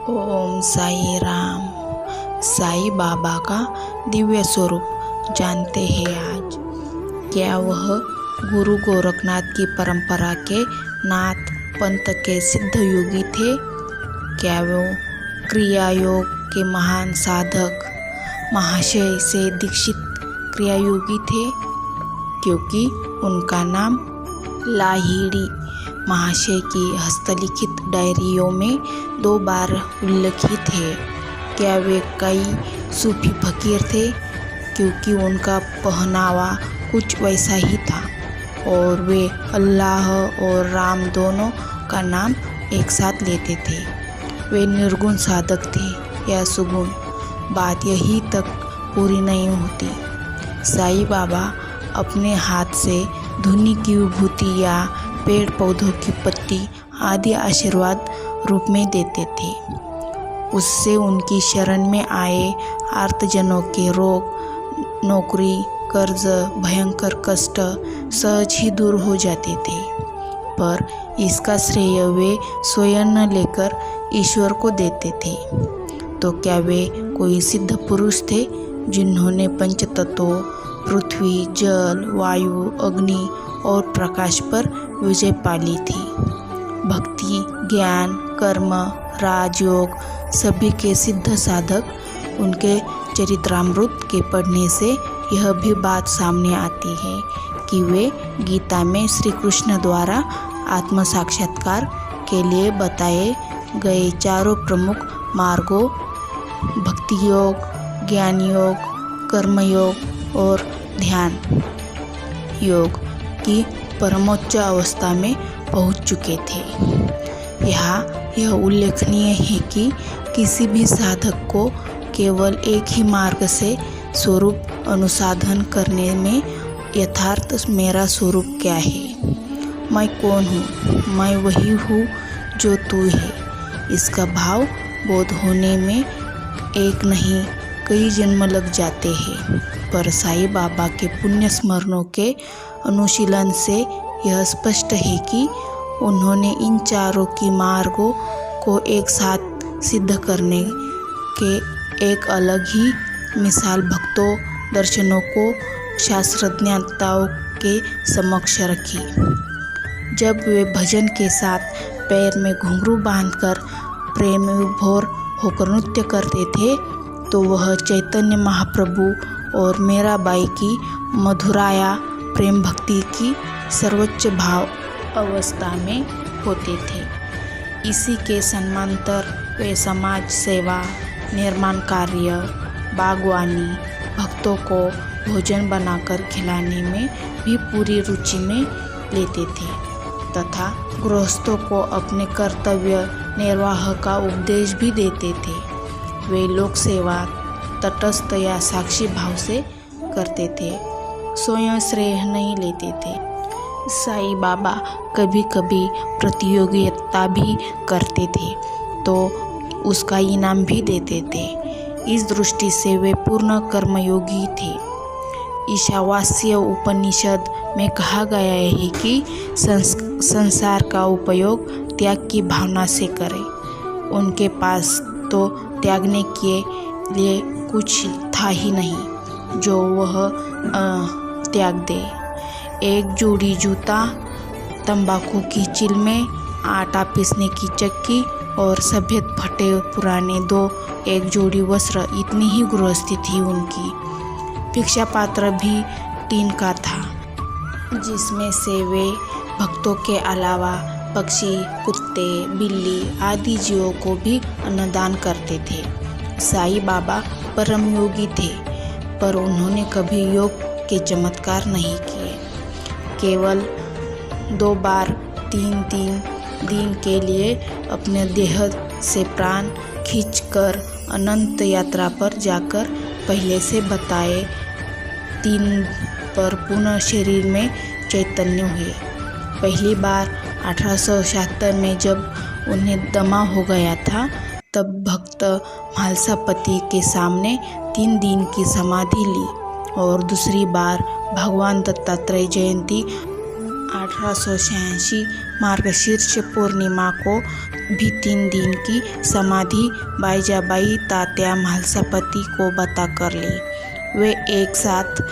ओम साई राम। साई बाबा का दिव्य स्वरूप जानते हैं आज। क्या वह गुरु गोरखनाथ की परंपरा के नाथ पंथ के सिद्ध योगी थे? क्या वो क्रिया योग के महान साधक महाशय से दीक्षित क्रिया योगी थे? क्योंकि उनका नाम लाहिड़ी महाशय की हस्तलिखित डायरियों में 2 बार उल्लिखित है। क्या वे कई सूफी फकीर थे? क्योंकि उनका पहनावा कुछ वैसा ही था और वे अल्लाह और राम दोनों का नाम एक साथ लेते थे। वे निर्गुण साधक थे या सुगुण, बात यही तक पूरी नहीं होती। साई बाबा अपने हाथ से धुनी की विभूति या पेड़ पौधों की पत्ती आदि आशीर्वाद रूप में देते थे। उससे उनकी शरण में आए आर्तजनों के रोग, नौकरी, कर्ज, भयंकर कष्ट सहज ही दूर हो जाते थे। पर इसका श्रेय वे स्वयं न लेकर ईश्वर को देते थे। तो क्या वे कोई सिद्ध पुरुष थे जिन्होंने पंचतत्वों पृथ्वी, जल, वायु, अग्नि और प्रकाश पर विजय पाली थी? भक्ति, ज्ञान, कर्म, राजयोग सभी के सिद्ध साधक उनके चरित्रामृत के पढ़ने से यह भी बात सामने आती है कि वे गीता में श्री कृष्ण द्वारा आत्म साक्षात्कार के लिए बताए गए 4 प्रमुख मार्गों भक्ति योग, ज्ञान योग, कर्मयोग और ध्यान योग की परमोच्च अवस्था में पहुंच चुके थे। यहाँ यह उल्लेखनीय है कि किसी भी साधक को केवल एक ही मार्ग से स्वरूप अनुसाधन करने में यथार्थ मेरा स्वरूप क्या है, मैं कौन हूँ, मैं वही हूँ जो तू है, इसका भाव बोध होने में एक नहीं कई जन्म लग जाते हैं। पर साई बाबा के पुण्य स्मरणों के अनुशीलन से यह स्पष्ट है कि उन्होंने इन 4 की मार्गों को एक साथ सिद्ध करने के एक अलग ही मिसाल भक्तों, दर्शनों को शास्त्रज्ञताओं के समक्ष रखी। जब वे भजन के साथ पैर में घुंघरू बांधकर प्रेम विभोर होकर नृत्य करते थे तो वह चैतन्य महाप्रभु और मीराबाई की मधुराया प्रेम भक्ति की सर्वोच्च भाव अवस्था में होते थे। इसी के समांतर वे समाज सेवा, निर्माण कार्य, बागवानी, भक्तों को भोजन बनाकर खिलाने में भी पूरी रुचि में लेते थे तथा गृहस्थों को अपने कर्तव्य निर्वाह का उपदेश भी देते थे। वे लोक सेवा तटस्थ या साक्षी भाव से करते थे, स्वयं श्रेय नहीं लेते थे। साई बाबा कभी कभी प्रतियोगिता भी करते थे तो उसका इनाम भी देते थे। इस दृष्टि से वे पूर्ण कर्मयोगी थे। ईशावास्य उपनिषद में कहा गया है कि संसार का उपयोग त्याग की भावना से करें। उनके पास तो त्यागने के लिए कुछ था ही नहीं जो वह त्याग दे। एक जोड़ी जूता, तंबाकू की चिलमें, आटा पीसने की चक्की और सफ़ेद फटे पुराने 2 एक जोड़ी वस्त्र, इतनी ही गृहस्थी थी उनकी। भिक्षा पात्र भी 3 का था जिसमें से वे भक्तों के अलावा पक्षी, कुत्ते, बिल्ली आदि जीवों को भी अन्नदान करते थे। साई बाबा परम योगी थे पर उन्होंने कभी योग के चमत्कार नहीं किए। केवल 2 बार 3 दिन के लिए अपने देह से प्राण खींचकर अनंत यात्रा पर जाकर पहले से बताए 3 पर पुनः शरीर में चैतन्य हुए। पहली बार 1876 में जब उन्हें दमा हो गया था तब भक्त म्हालसापति के सामने 3 दिन की समाधि ली और दूसरी बार भगवान दत्तात्रेय जयंती 1886 मार्गशीर्ष पूर्णिमा को भी 3 दिन की समाधि बाईजाबाई तात्या म्हालसापति को बता कर ली। वे एक साथ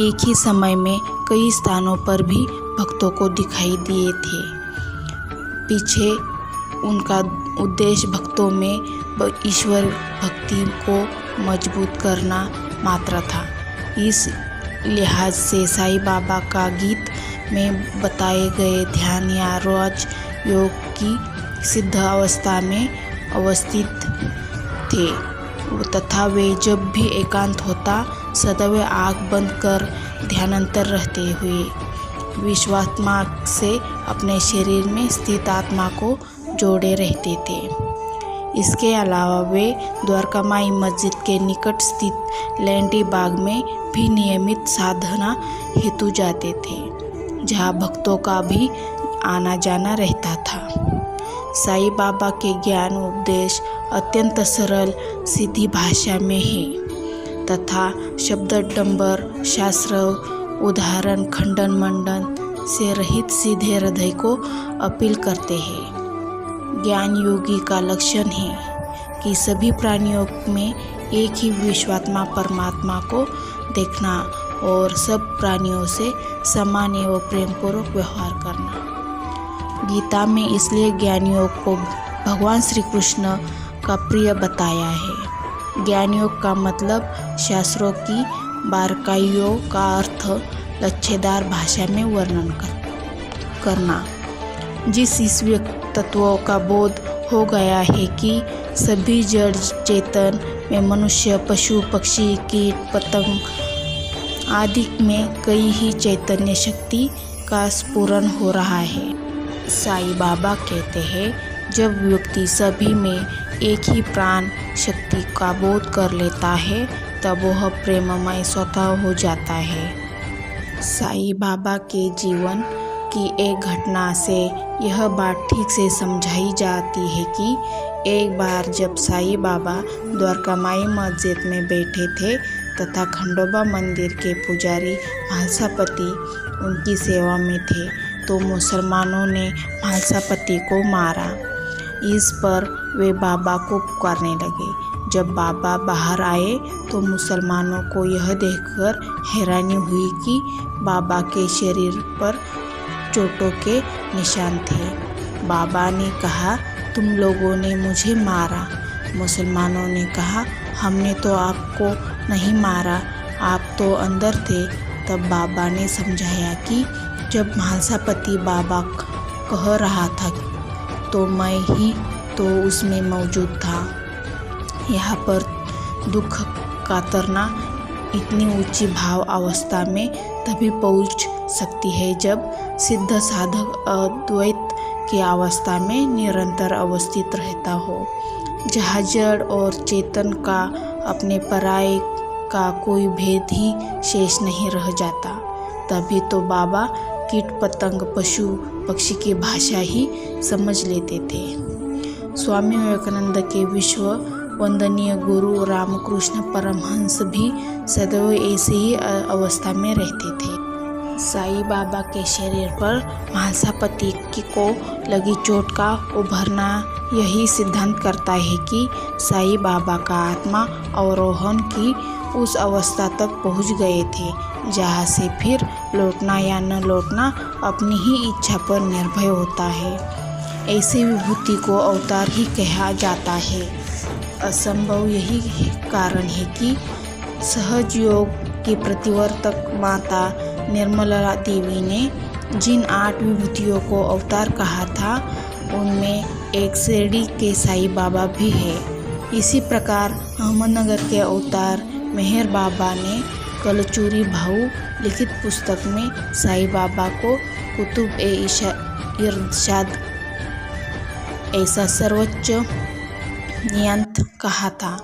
एक ही समय में कई स्थानों पर भी भक्तों को दिखाई दिए थे। पीछे उनका उद्देश्य भक्तों में ईश्वर भक्ति को मजबूत करना मात्र था। इस लिहाज से साईं बाबा का गीत में बताए गए ध्यान या राज योग की सिद्ध अवस्था में अवस्थित थे तथा वे जब भी एकांत होता सदैव आँख बंद कर ध्यानांतर रहते हुए विश्वात्मा से अपने शरीर में स्थित आत्मा को जोड़े रहते थे। इसके अलावा वे द्वारकामाई मस्जिद के निकट स्थित लैंडी बाग में भी नियमित साधना हेतु जाते थे, जहाँ भक्तों का भी आना जाना रहता था। साईं बाबा के ज्ञान उपदेश अत्यंत सरल सीधी भाषा में है तथा शब्द डंबर शास्त्र उदाहरण खंडन मंडन से रहित सीधे हृदय को अपील करते हैं। ज्ञान योगी का लक्षण है कि सभी प्राणियों में एक ही विश्वात्मा परमात्मा को देखना और सब प्राणियों से समान एवं प्रेमपूर्वक व्यवहार करना। गीता में इसलिए ज्ञान योग को भगवान श्री कृष्ण का प्रिय बताया है। ज्ञान योग का मतलब शास्त्रों की बारीकियों का अर्थ लच्छेदार भाषा में वर्णन करना। जिस ईश्वरीय तत्वों का बोध हो गया है कि सभी जड़ चेतन में मनुष्य पशु पक्षी कीट पतंग आदि में कई ही चैतन्य शक्ति का स्फुरण हो रहा है। साईं बाबा कहते हैं जब व्यक्ति सभी में एक ही प्राण शक्ति का बोध कर लेता है तब वह प्रेममय स्वतः हो जाता है। साईं बाबा के जीवन की एक घटना से यह बात ठीक से समझाई जाती है कि एक बार जब साईं बाबा द्वारकामाई मस्जिद में बैठे थे तथा खंडोबा मंदिर के पुजारी म्हालसापति उनकी सेवा में थे तो मुसलमानों ने म्हालसापति को मारा। इस पर वे बाबा को पुकारने लगे। जब बाबा बाहर आए तो मुसलमानों को यह देखकर हैरानी हुई कि बाबा के शरीर पर चोटों के निशान थे। बाबा ने कहा, तुम लोगों ने मुझे मारा। मुसलमानों ने कहा, हमने तो आपको नहीं मारा, आप तो अंदर थे। तब बाबा ने समझाया कि जब म्हालसापति बाबा कह रहा था तो मैं ही तो उसमें मौजूद था। यहाँ पर दुख कातरना इतनी ऊंची भाव अवस्था में तभी पहुँच सकती है जब सिद्ध साधक अद्वैत की अवस्था में निरंतर अवस्थित रहता हो, जहाँ जड़ और चेतन का अपने पराये का कोई भेद ही शेष नहीं रह जाता। तभी तो बाबा कीट पतंग पशु पक्षी की भाषा ही समझ लेते थे। स्वामी विवेकानंद के विश्व वंदनीय गुरु रामकृष्ण परमहंस भी सदैव ऐसी ही अवस्था में रहते थे। साईं बाबा के शरीर पर म्हालसापति को लगी चोट का उभरना यही सिद्धांत करता है कि साईं बाबा का आत्मा अवरोहण की उस अवस्था तक पहुंच गए थे जहां से फिर लौटना या न लौटना अपनी ही इच्छा पर निर्भर होता है। ऐसी विभूति को अवतार ही कहा जाता है। असंभव यही कारण है कि सहज योग की प्रतिवर्तक माता निर्मला देवी ने जिन 8 विभूतियों को अवतार कहा था उनमें एक शिरडी के साईं बाबा भी है। इसी प्रकार अहमदनगर के अवतार मेहर बाबा ने कलचूरी भाऊ लिखित पुस्तक में साईं बाबा को कुतुब ए इरशाद ऐसा सर्वोच्च नियंत कहा था।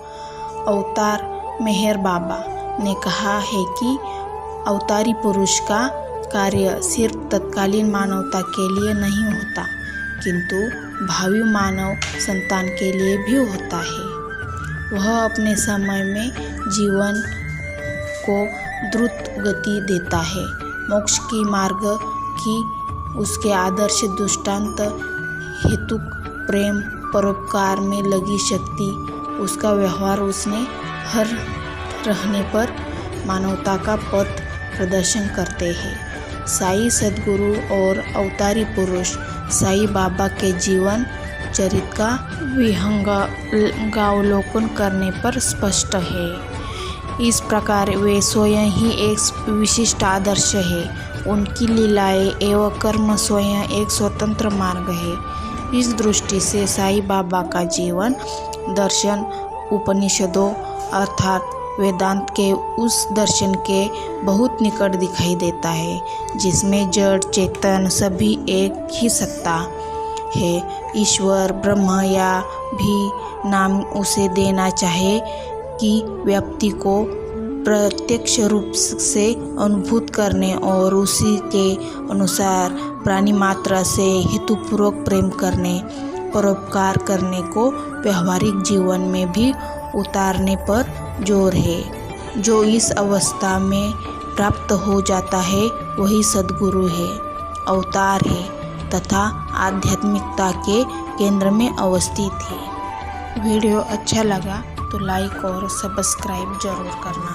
अवतार मेहर बाबा ने कहा है कि अवतारी पुरुष का कार्य सिर्फ तत्कालीन मानवता के लिए नहीं होता किंतु भावी मानव संतान के लिए भी होता है। वह अपने समय में जीवन को द्रुत गति देता है, मोक्ष की मार्ग की उसके आदर्श दृष्टांत हेतुक प्रेम, परोपकार में लगी शक्ति, उसका व्यवहार उसने हर रहने पर मानवता का पथ प्रदर्शन करते हैं। साईं सद्गुरु और अवतारी पुरुष साईं बाबा के जीवन चरित्र का विहंगावलोकन करने पर स्पष्ट है। इस प्रकार वे स्वयं ही एक विशिष्ट आदर्श है। उनकी लीलाएं एवं कर्म स्वयं एक स्वतंत्र मार्ग है। इस दृष्टि से साईं बाबा का जीवन दर्शन उपनिषदों अर्थात वेदांत के उस दर्शन के बहुत निकट दिखाई देता है, जिसमें जड़ चेतन सभी एक ही सत्ता है। ईश्वर ब्रह्म या भी नाम उसे देना चाहे कि व्यक्ति को प्रत्यक्ष रूप से अनुभूत करने और उसी के अनुसार प्राणी मात्र से हेतुपूर्वक प्रेम करने, परोपकार करने को व्यवहारिक जीवन में भी उतारने पर जोर है। जो इस अवस्था में प्राप्त हो जाता है वही सद्गुरु है, अवतार है तथा आध्यात्मिकता के केंद्र में अवस्थित है। वीडियो अच्छा लगा तो लाइक और सब्सक्राइब जरूर करना।